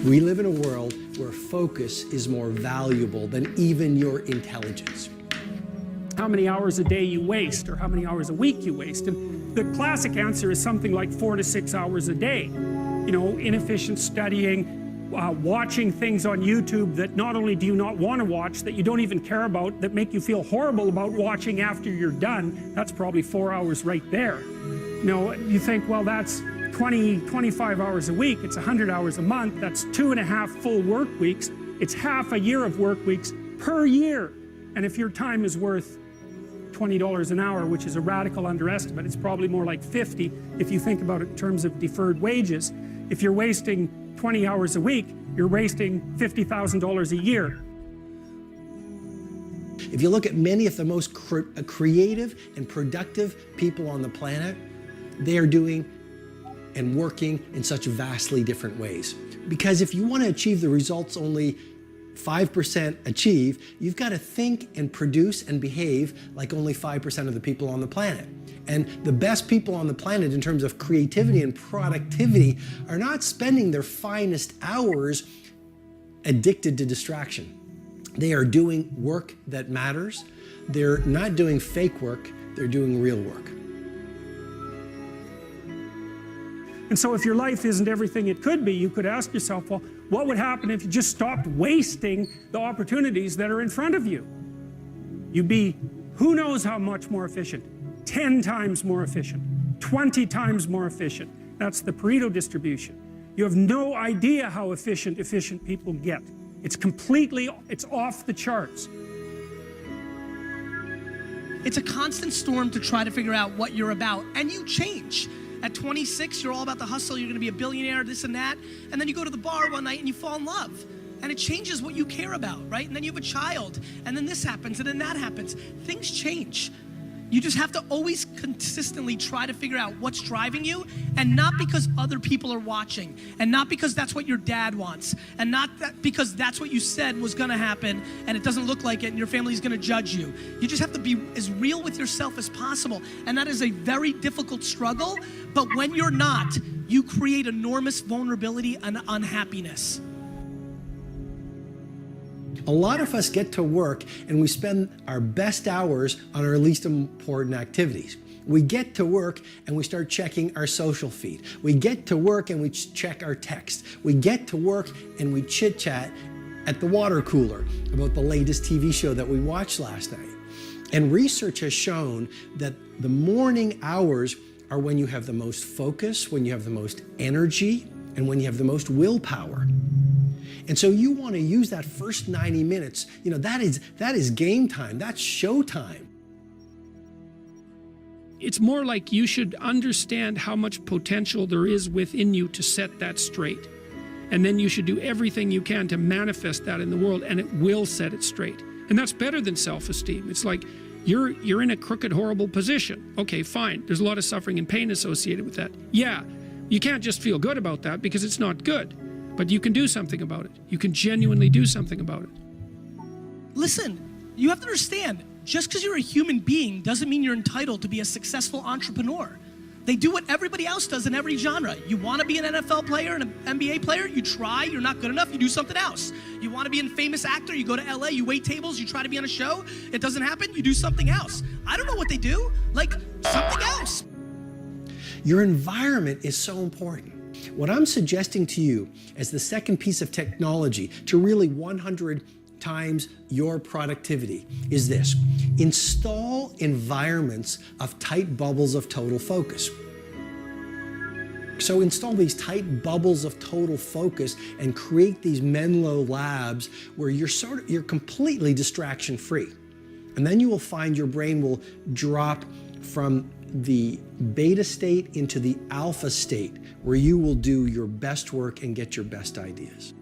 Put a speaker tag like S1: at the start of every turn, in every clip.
S1: We live in a world where focus is more valuable than even your intelligence.
S2: How many hours a day you waste, or how many hours a week you waste. And the classic answer is something like 4 to 6 hours a day. You know, inefficient studying, watching things on YouTube that not only do you not want to watch, that you don't even care about, that make you feel horrible about watching after you're done. That's probably 4 hours right there. You know, you think, well, that's 25 hours a week, it's 100 hours a month, that's 2.5 full work weeks, it's half a year of work weeks per year. And if your time is worth $20 an hour, which is a radical underestimate, it's probably more like 50 if you think about it in terms of deferred wages. If you're wasting 20 hours a week, you're wasting $50,000 a year.
S1: If you look at many of the most creative and productive people on the planet, they are doing and working in such vastly different ways. Because if you want to achieve the results only 5% achieve, you've got to think and produce and behave like only 5% of the people on the planet. And the best people on the planet in terms of creativity and productivity are not spending their finest hours addicted to distraction. They are doing work that matters. They're not doing fake work, they're doing real work.
S2: And so if your life isn't everything it could be, you could ask yourself, well, what would happen if you just stopped wasting the opportunities that are in front of you? You'd be, who knows how much more efficient? 10 times more efficient, 20 times more efficient. That's the Pareto distribution. You have no idea how efficient people get. It's off the charts.
S3: It's a constant storm to try to figure out what you're about, and you change. At 26, you're all about the hustle, you're gonna be a billionaire, this and that, and then you go to the bar one night and you fall in love. And it changes what you care about, right? And then you have a child, and then this happens, and then that happens. Things change. You just have to always consistently try to figure out what's driving you, and not because other people are watching, and not because that's what your dad wants, and not because that's what you said was gonna happen, and it doesn't look like it, and your family's gonna judge you. You just have to be as real with yourself as possible, and that is a very difficult struggle, but when you're not, you create enormous vulnerability and unhappiness.
S1: A lot of us get to work and we spend our best hours on our least important activities. We get to work and we start checking our social feed. We get to work and we check our text. We get to work and we chit-chat at the water cooler about the latest TV show that we watched last night. And research has shown that the morning hours are when you have the most focus, when you have the most energy, and when you have the most willpower. And so you want to use that first 90 minutes, you know, that is game time, that's show time.
S2: It's more like you should understand how much potential there is within you to set that straight. And then you should do everything you can to manifest that in the world, and it will set it straight. And that's better than self-esteem. It's like you're in a crooked, horrible position. Okay, fine, there's a lot of suffering and pain associated with that. Yeah, you can't just feel good about that because it's not good. But you can do something about it. You can genuinely do something about it.
S3: Listen, you have to understand, just because you're a human being doesn't mean you're entitled to be a successful entrepreneur. They do what everybody else does in every genre. You want to be an NFL player and an NBA player, you try, you're not good enough, you do something else. You want to be a famous actor, you go to LA, you wait tables, you try to be on a show, it doesn't happen, you do something else. I don't know what they do, like something else.
S1: Your environment is so important. What I'm suggesting to you as the second piece of technology to really 100 times your productivity is this: install environments of tight bubbles of total focus. So install these tight bubbles of total focus and create these Menlo labs where you're completely distraction free. And then you will find your brain will drop from the beta state into the alpha state, where you will do your best work and get your best ideas.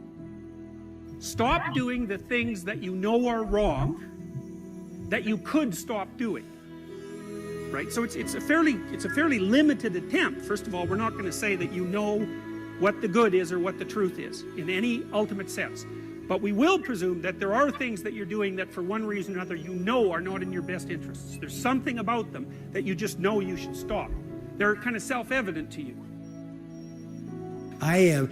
S2: Stop doing the things that you know are wrong that you could stop doing. Right? So it's a fairly limited attempt. First of all, we're not going to say that you know what the good is or what the truth is in any ultimate sense. But we will presume that there are things that you're doing that for one reason or another you know are not in your best interests. There's something about them that you just know you should stop. They're kind of self-evident to you.
S1: I am